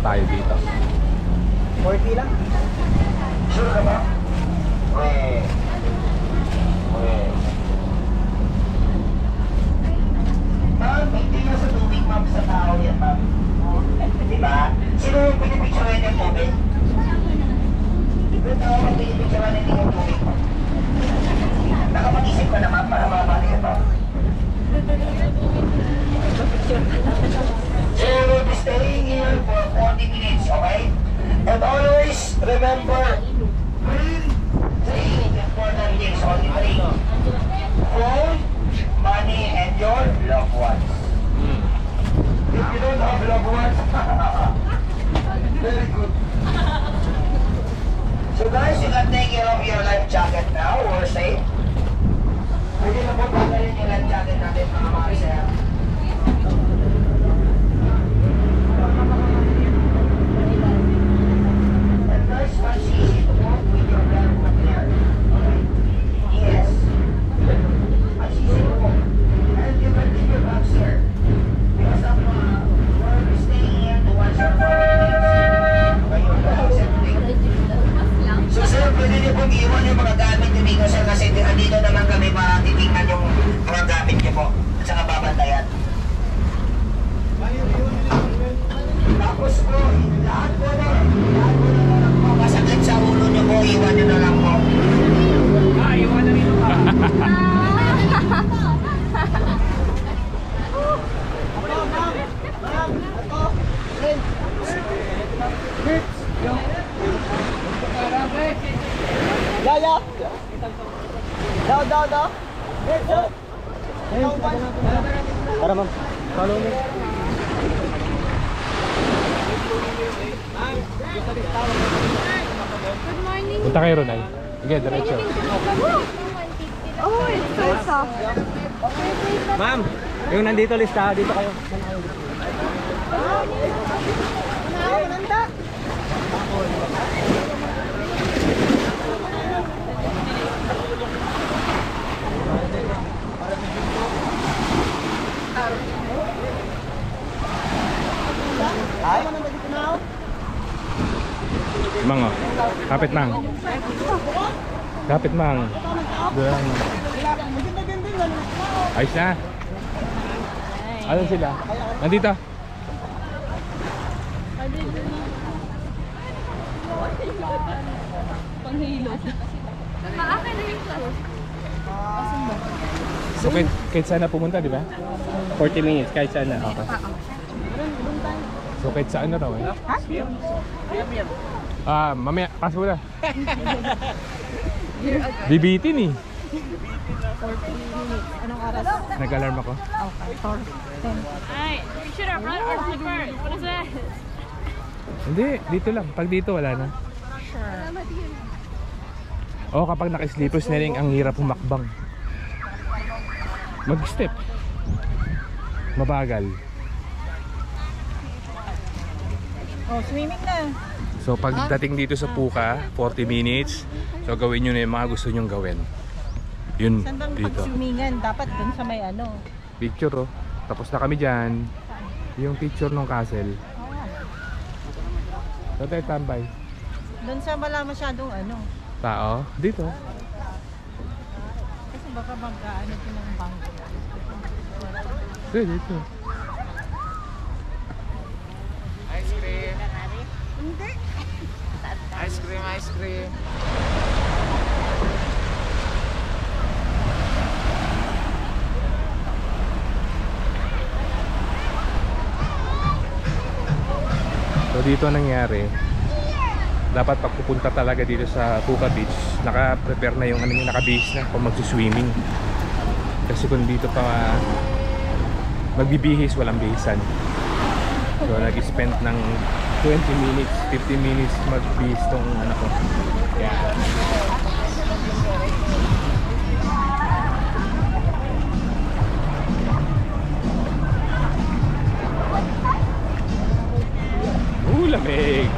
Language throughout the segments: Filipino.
tayo dito. 40 lang. Sure ka ba? Ma'am, hindi na sa tubig, ma'am, sa tao yan, ma'am. Diba? Sino yung pinipicturean yung tubig? Yung tao ang pinipicturean hindi yung tubig, ma'am. Nakapag-isip ka na, ma'am, para mabali ito. So we'll be staying here for 40 minutes, okay? And always remember, three important things, only three. Phone, money, and your loved ones. If you don't have loved ones, very good. So guys, you can take care of your life jacket now, we're safe. Pwede na po pagkarin yung life jacket natin, mga Marcel. And guys, much easy to walk with your bag up there. Okay? Yes. Much easy to walk. And you can leave your bags here. Because of we're staying here to watch our needs. Okay, your bags everything. So sir, pwede niyo pong iwan yung mga gamit niyo dito sir kasi dito naman kami para titingnan yung mga gamit niyo po at saka babantayan. Tapos po, lahat po na lang po. Masakit sa ulo niyo po, iwan niyo na lang po. Iwan na rin po. Yaya! Daw! Tara ma'am. Follow me. Good morning. Punta kayo ron ay. Sige, diretso. Oh, it's so soft. Ma'am, yung nandito lista, dito kayo. Mang, oh. Kapit mang. Kapit mang. Doon. Ayos na. Ano sila? Nandito. Panghilot. Maakin na yung class. So, kahit saan na pumunta, di ba? 40 minutes, kahit saan na. Okay. So, kahit saan na raw eh. Mamaya, pass mo na. Bibitin eh. 40 minutes. Anong oras? Nag-alarm ako. Okay, 10. Ay, we should have brought our slippers. What is that? Hindi, dito lang. Pag dito, wala na. Sure. Oo, kapag naka-slippers na rin, ang hirap humakbang. Mag-step. Mabagal. Oh, swimming na. So pagdating dito sa Puka, 40 minutes. So gawin nyo na yung mga gusto nyong gawin. Yun Saan bang dito. pag-swimingan? Dapat dun sa may ano. Picture oh. Tapos na kami dyan. Yung picture ng castle. So tayo tambay. Dun sa wala masyadong ano. Tao? Dito. Kasi baka mag-ano din ng bangko. Dito. Ice cream. Hindi. Ice cream. So dito nangyari, dapat pagpupunta talaga dito sa Puka Beach, naka-prepare na yung ano yung naka-base na kung magsuswimming. Kasi kung dito pa magbibihis, walang bihisan. So nag-spend ng 20 minutes, 50 minutes mag-bihis tong ano ko. Yeah. Lamig.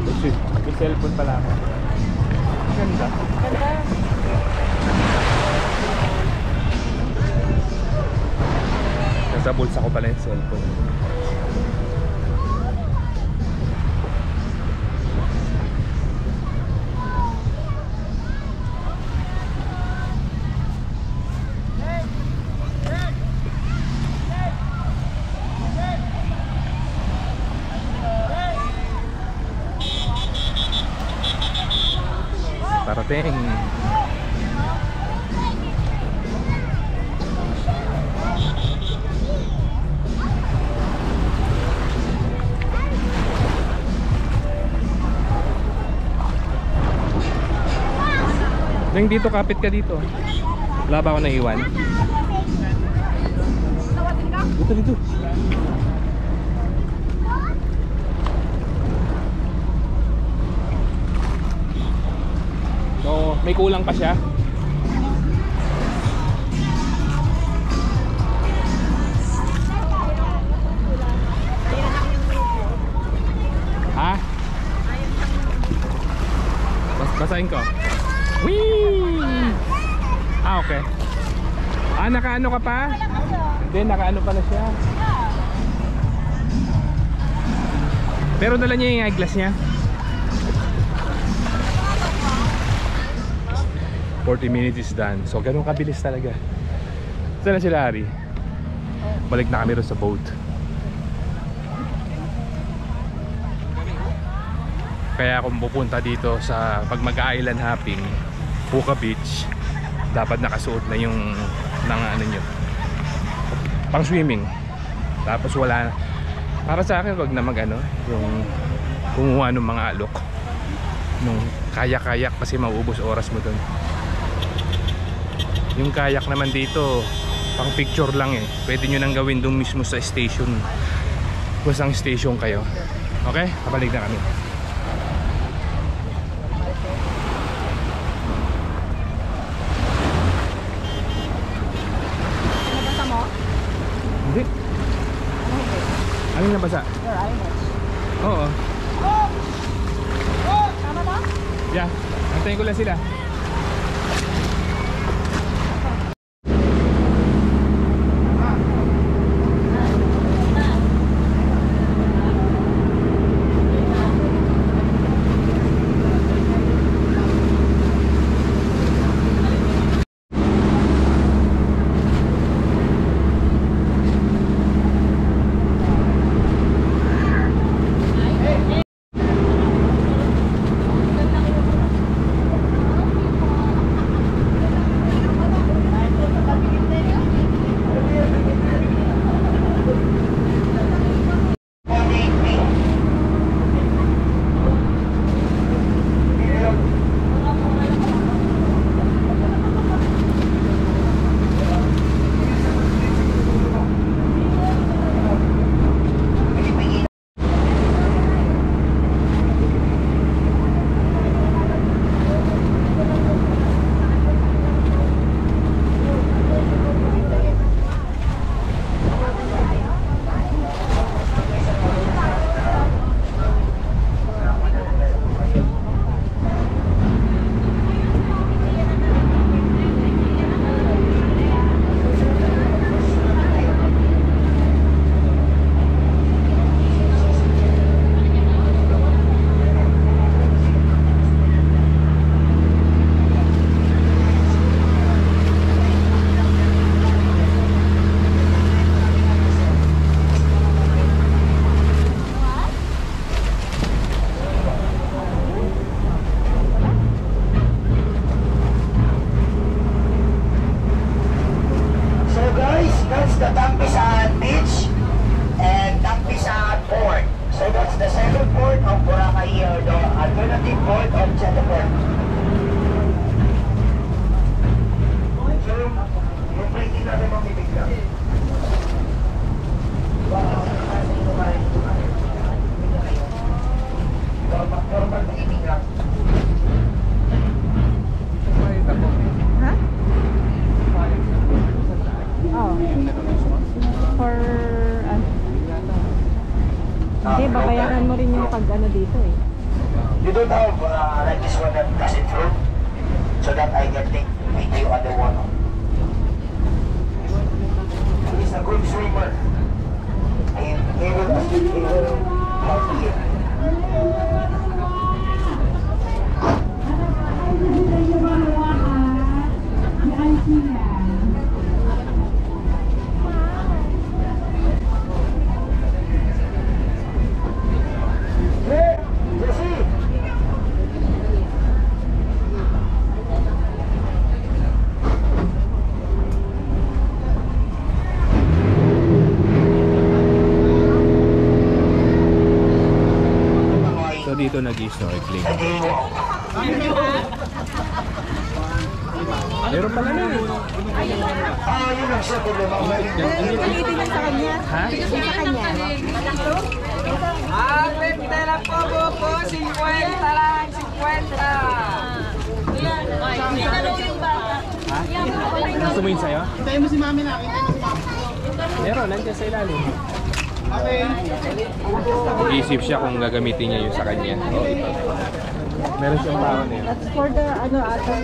Oh shit, may cellphone pala ako. Ganda. Ganda. Nasa bulsa ko pala yung cellphone. parating. Nang dito, kapit ka dito. Wala ba ako naiwan? Dito, dito. So, may kulang pa siya. Ha? Basahin ko. Whee! Ah, okay. Ah, nakaano ka pa? Hindi, nakaano pala siya. Pero dala niya yung eyeglass niya. 40 minutes is done. So, ganun kabilis talaga. Saan na sila, Ari? Balik na kami rin sa boat. Kaya kung pupunta dito sa pag mag-island hopping, Puka Beach, dapat nakasuot na yung ng ano nyo, pang swimming. Tapos wala, para sa akin wag na mag ano, yung kumuha ng mga alok, nung kayak-kayak, kasi mauubos oras mo dun. Yung kayak naman dito pang picture lang eh, pwede nyo nang gawin dun mismo sa station kung saan station kayo. Okay, kabalik na kami. Hindi. Ano yung nabasa? Your eyelids. Oo. Tama ba? Yeah, antayin ko lang sila. Hindi, babayaran mo rin yung pag-ano dito eh. You don't have like this one that pass it through, so that I can take video on the water. He's a good swimmer. And he will help you. dito nag-snorkeling. Meron pala na eh. Ulitin yung sa kanya. Ha? Yung sa kanya. Ang benta lang po po, 50 lang, 50. Gusto mo yun sa'yo? Hintayin mo si mami na. Hintayin mo si mami. Meron, nandiyan sa ilalim. Mag-iisip siya kung gagamitin niya yun sa kanya. Meron siyang tao na yun. That's for the ano ata.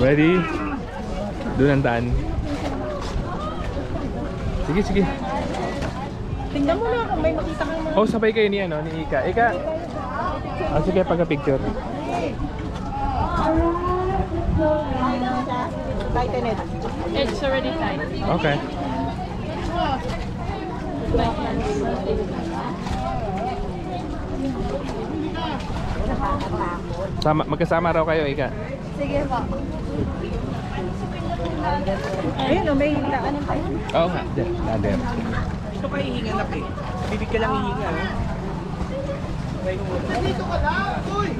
Ready? Doon ang daan. Sige, sige. Tingnan mo na kung may makita kang mga... Oh, sabay kayo ni ano, ni Ika. Ika! Ah, sige, pagka-picture. Tighten it. It's already tight. Okay. Magkasama raw kayo, Ika. Sige po. Ayun o, may ano tayo. Oo nga, ladder. Ito ka hihinga na eh. Bibig ka lang hihinga.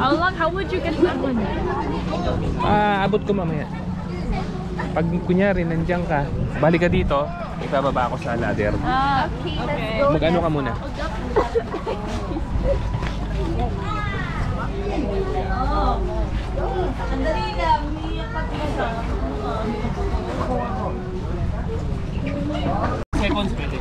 How long? How would you get that one? Abot ko mamaya. Pag kunyari, nandiyan ka, balik ka dito, ibababa ako sa ladder. Okay. Mag-ano ka muna? Andali lang, umiiyak pa siya. Seconds pwede.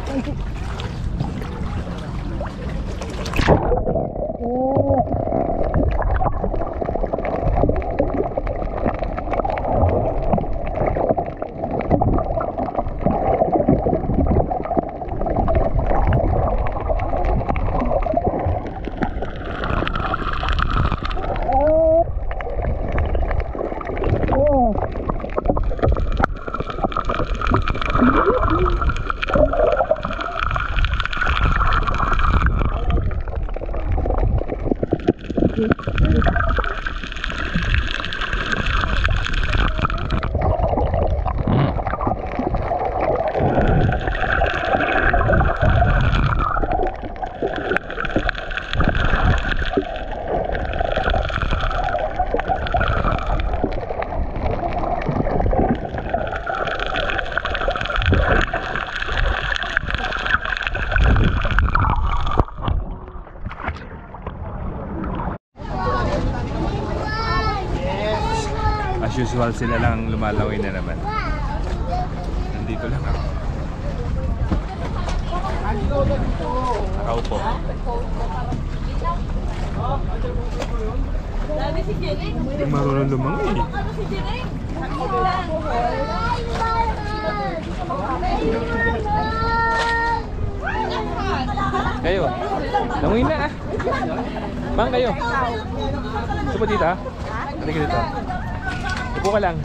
As usual, sila lang lumalawin na naman. Nandito lang ako. Nakaupo. Hindi marunong lumangoy. Kayo, langoy na ah. Bang kayo. Gusto mo dito ah? Halika dito. Upo ka lang.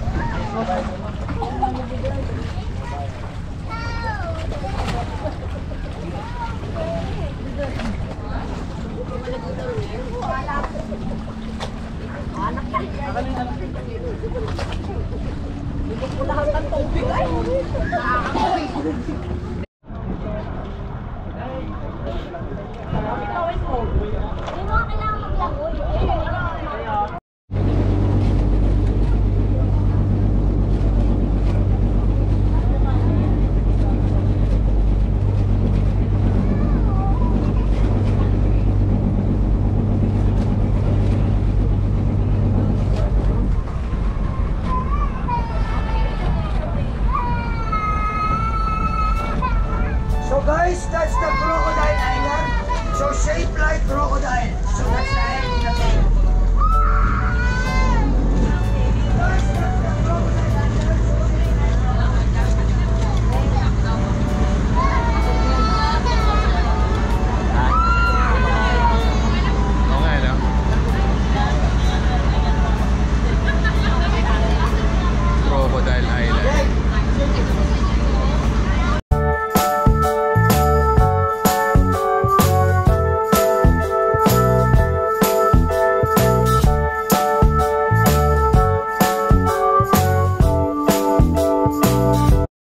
So guys, that's the Crocodile Island. So shaped like crocodile. So that's the end of the